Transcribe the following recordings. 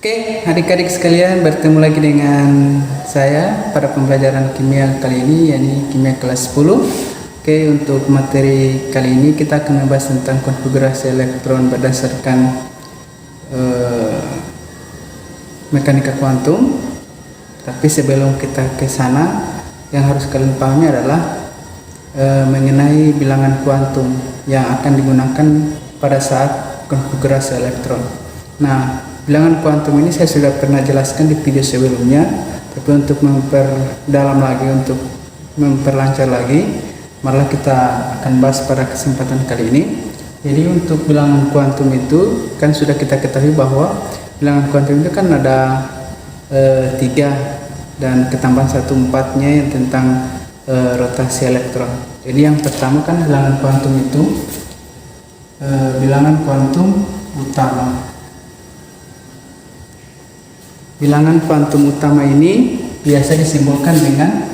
Oke, adik-adik sekalian, bertemu lagi dengan saya pada pembelajaran kimia kali ini, yakni kimia kelas 10. Oke, untuk materi kali ini kita akan membahas tentang konfigurasi elektron berdasarkan mekanika kuantum. Tapi sebelum kita ke sana, yang harus kalian pahami adalah mengenai bilangan kuantum yang akan digunakan pada saat konfigurasi elektron. Nah, bilangan kuantum ini saya sudah pernah jelaskan di video sebelumnya, tapi untuk memperdalam lagi, untuk memperlancar lagi, malah kita akan bahas pada kesempatan kali ini. Jadi untuk bilangan kuantum itu kan sudah kita ketahui bahwa bilangan kuantum itu kan ada 3 dan ketambahan 1/4-nya yang tentang rotasi elektron. Jadi yang pertama kan bilangan kuantum itu bilangan kuantum utama. Bilangan kuantum utama ini biasa disimbolkan dengan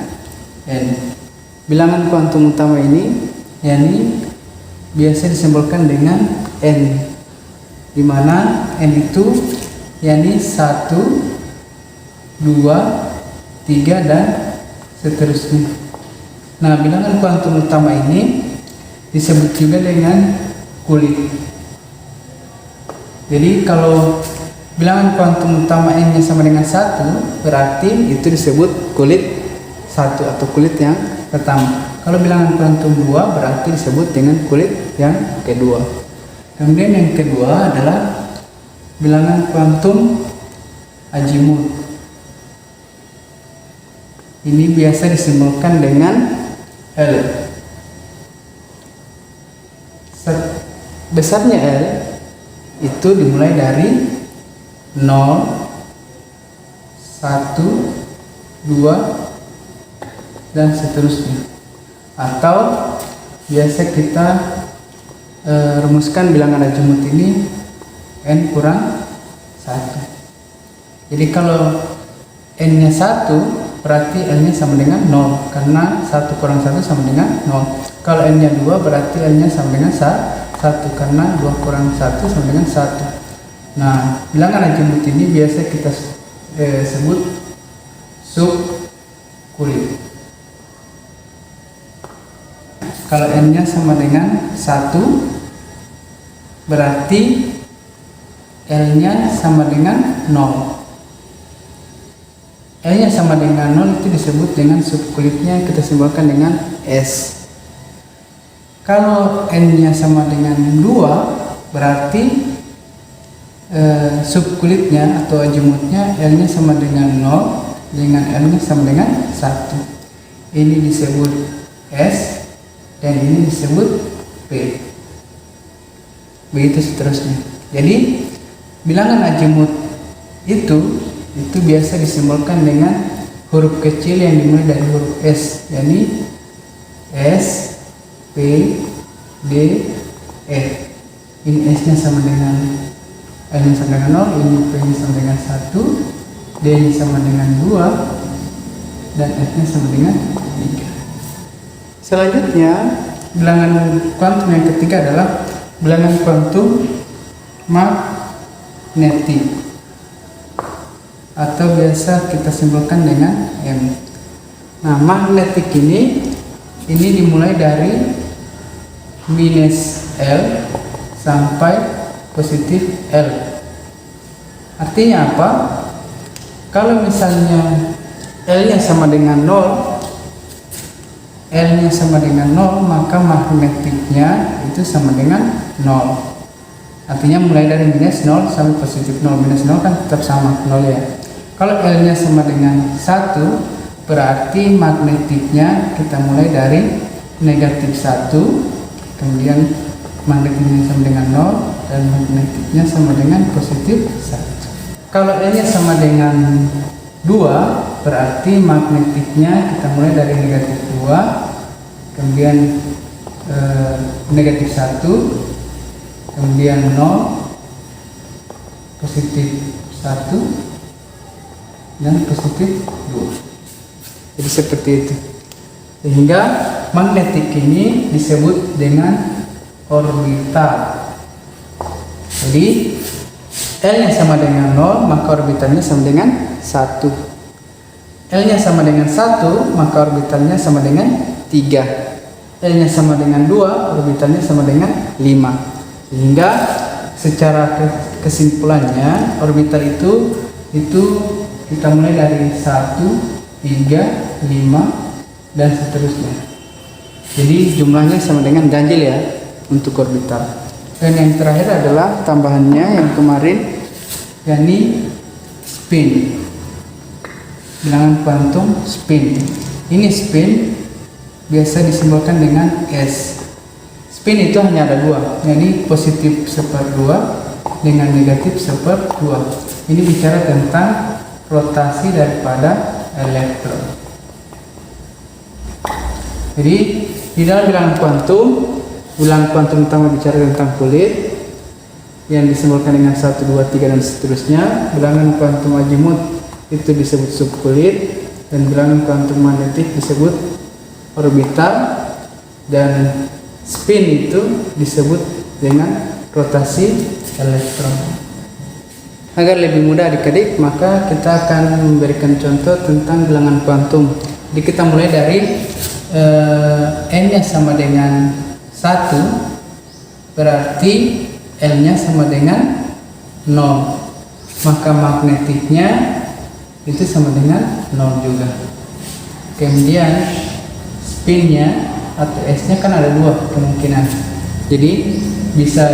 N. Bilangan kuantum utama ini biasa disimbolkan dengan N, di mana N itu 1, 2, 3 dan seterusnya. Nah, bilangan kuantum utama ini disebut juga dengan kulit. Jadi kalau bilangan kuantum utama N-nya sama dengan 1, berarti itu disebut kulit 1 atau kulit yang pertama. Kalau bilangan kuantum 2 berarti disebut dengan kulit yang kedua. Kemudian yang kedua adalah bilangan kuantum azimut. Ini biasa disimbolkan dengan L. Besarnya L itu dimulai dari 0, 1, 2, dan seterusnya. Atau biasa kita rumuskan bilangan azimut ini N kurang 1. Jadi kalau N-nya 1 berarti L-nya sama dengan 0, karena 1 kurang 1 sama dengan 0. Kalau N-nya 2 berarti L-nya sama dengan 1, karena 2 kurang 1 sama dengan 1. Nah, bilangan azimut ini biasa kita sebut subkulit. Kalau N-nya sama dengan 1, berarti L-nya sama dengan 0. L-nya sama dengan 0 itu disebut dengan subkulitnya, kita simbolkan dengan S. Kalau N-nya sama dengan 2, berarti subkulitnya atau azimutnya L-nya sama dengan 0 dengan L-nya sama dengan 1. Ini disebut S dan ini disebut P. Begitu seterusnya. Jadi bilangan azimut itu biasa disimbolkan dengan huruf kecil yang dimulai dari huruf S, yakni S, P, D, E. Ini S-nya sama dengan L-nya sama dengan 0, ini P-nya sama dengan 1, D-nya sama dengan 2, dan F-nya sama dengan 3. Selanjutnya, bilangan kuantum yang ketiga adalah bilangan kuantum magnetik, atau biasa kita simbolkan dengan M. Nah, magnetik ini dimulai dari minus L sampai positif L. Artinya apa? Kalau misalnya L-nya sama dengan 0, L-nya sama dengan 0, maka magnetiknya itu sama dengan 0. Artinya mulai dari minus 0 sampai positif 0. Minus 0 kan tetap sama 0 ya. Kalau L-nya sama dengan 1, berarti magnetiknya kita mulai dari negatif 1, kemudian magnetiknya sama dengan 0, dan magnetiknya sama dengan positif 1. Kalau L-nya sama dengan 2, berarti magnetiknya kita mulai dari negatif 2, kemudian negatif 1, kemudian 0, positif 1, dan positif 2. Jadi seperti itu. Sehingga magnetik ini disebut dengan orbital. Jadi L-nya sama dengan 0, maka orbitalnya sama dengan 1. L-nya sama dengan 1, maka orbitalnya sama dengan 3. L-nya sama dengan 2, orbitalnya sama dengan 5. Sehingga secara kesimpulannya orbital itu kita mulai dari 1, 3, 5 dan seterusnya. Jadi jumlahnya sama dengan ganjil ya untuk orbital. Dan yang terakhir adalah tambahannya yang kemarin, yakni spin. Bilangan kuantum spin. Ini spin biasa disimbolkan dengan S. Spin itu hanya ada dua, yakni positif 1/2 dengan negatif 1/2. Ini bicara tentang rotasi daripada elektron. Jadi di dalam bilangan kuantum pertama bicara tentang kulit yang disimbolkan dengan 1, 2, 3 dan seterusnya. Bilangan kuantum azimut itu disebut subkulit, dan bilangan kuantum magnetik disebut orbital, dan spin itu disebut dengan rotasi elektron. Agar lebih mudah adik-adik, maka kita akan memberikan contoh tentang bilangan kuantum. Jadi kita mulai dari N-nya sama dengan 1, berarti L-nya sama dengan 0, maka magnetiknya itu sama dengan 0 juga. Kemudian spinnya atau S-nya kan ada dua kemungkinan, jadi bisa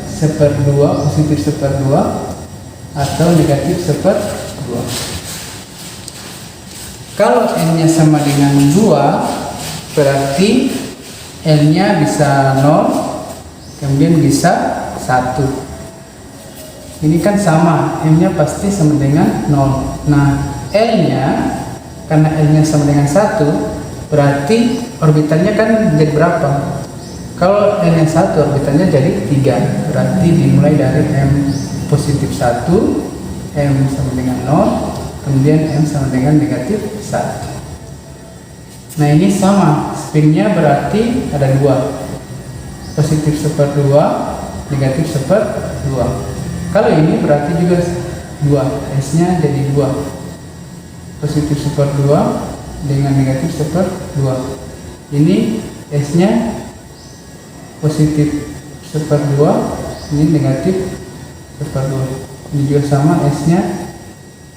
1/2, positif 1/2 atau negatif 1/2. Kalau N-nya sama dengan 2, berarti L-nya bisa 0, kemudian bisa 1. Ini kan sama, M-nya pasti sama dengan 0. Nah, L-nya, karena L-nya sama dengan 1, berarti orbitalnya kan jadi berapa? Kalau L-nya 1, orbitalnya jadi 3. Berarti dimulai dari M positif 1, M sama dengan 0, kemudian M sama dengan negatif 1. Nah, ini sama, spinnya berarti ada dua, positif 1/2, negatif 1/2. Kalau ini berarti juga 2, S-nya jadi 2, positif 1/2 dengan negatif 1/2. Ini S-nya positif 1/2, ini negatif 1/2. Ini juga sama, S-nya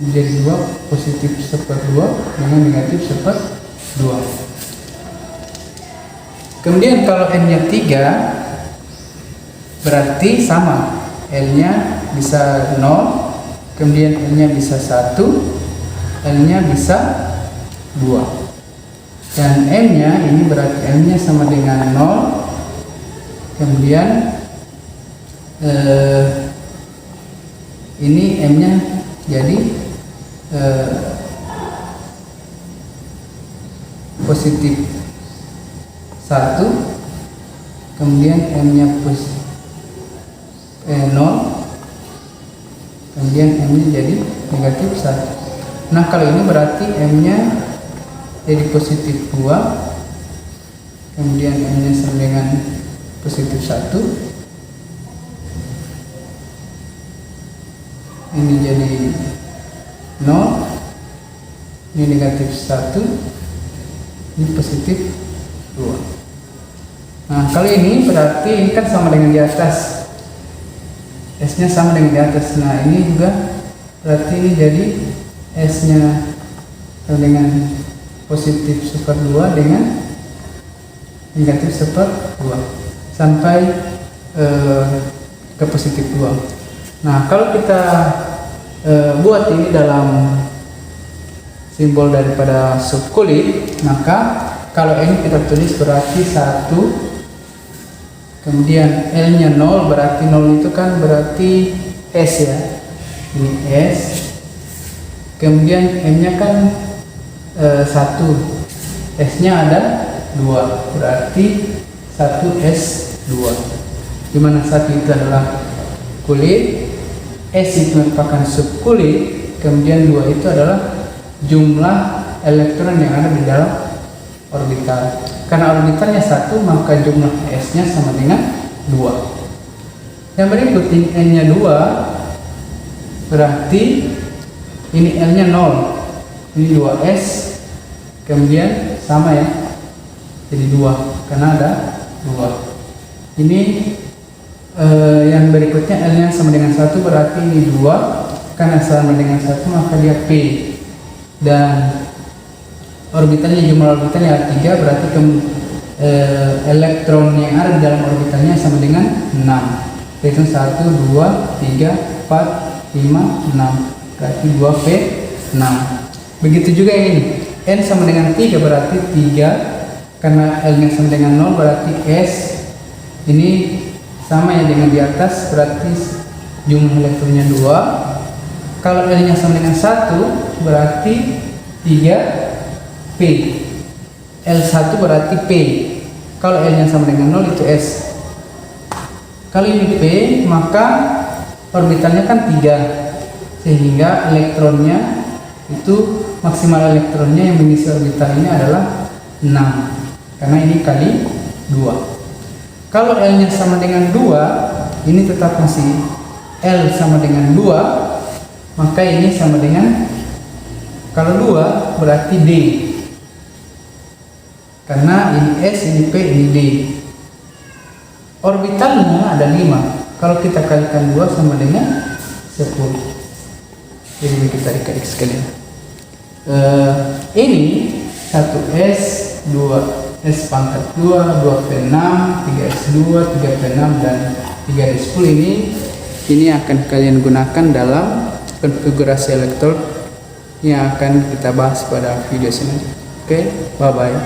menjadi 2, positif 1/2 dengan negatif 1/2. Kemudian kalau N-nya 3, berarti sama, L-nya bisa 0, kemudian N-nya bisa 1, L-nya bisa 2. Dan M-nya ini berarti M-nya sama dengan 0, kemudian ini M-nya jadi positif 1, kemudian M-nya 0, kemudian M-nya jadi negatif 1. Nah, kalau ini berarti M-nya jadi positif 2, kemudian M-nya sama dengan positif 1, ini jadi 0, ini negatif 1, ini positif 2. Nah, kalau ini berarti ini kan sama dengan di atas, S-nya sama dengan di atas. Nah, ini juga berarti ini jadi S-nya sama dengan positif 1/2 dengan negatif 1/2 sampai ke positif 2. Nah, kalau kita buat ini dalam simbol daripada subkulit, maka kalau ini kita tulis berarti 1, kemudian L-nya 0, berarti 0 itu kan berarti S ya, ini S, kemudian M-nya kan 1, S-nya ada 2, berarti 1S2, dimana 1 itu adalah kulit, S itu merupakan subkulit, kemudian 2 itu adalah jumlah elektron yang ada di dalam orbital. Karena orbitalnya 1, maka jumlah S-nya sama dengan 2. Yang berikut N-nya 2, berarti ini L-nya 0, ini 2s, kemudian sama ya, jadi 2 karena ada 2. Ini yang berikutnya L-nya sama dengan 1, berarti ini 2, karena sama dengan 1 maka dia P, dan orbitalnya, jumlah orbitalnya 3, berarti elektron yang ada di dalam orbitalnya sama dengan 6, yaitu 1, 2, 3, 4, 5, 6, berarti 2P6. Begitu juga ini N sama dengan 3, berarti 3, karena L nya sama dengan 0, berarti S ini sama ya dengan di atas, berarti jumlah elektronnya 2. Kalau L nya sama dengan 1, berarti 3P, L1 berarti P. Kalau L nya sama dengan 0 itu S. Kalau ini P, maka orbitalnya kan 3, sehingga elektronnya itu maksimal elektronnya yang mengisi orbital ini adalah 6, karena ini kali 2. Kalau L nya sama dengan 2, ini tetap masih L sama dengan 2, maka ini sama dengan, kalau 2 berarti D, karena ini S, ini P, ini D. Orbitalnya ada 5, kalau kita kalikan 2 sama dengan 10. Jadi kita adik-adik sekalian, ini 1S, 2S pangkat 2, 2P6, 3S2, 3P6, dan 3D10 ini akan kalian gunakan dalam konfigurasi elektrod yang akan kita bahas pada video selanjutnya. Oke, bye-bye.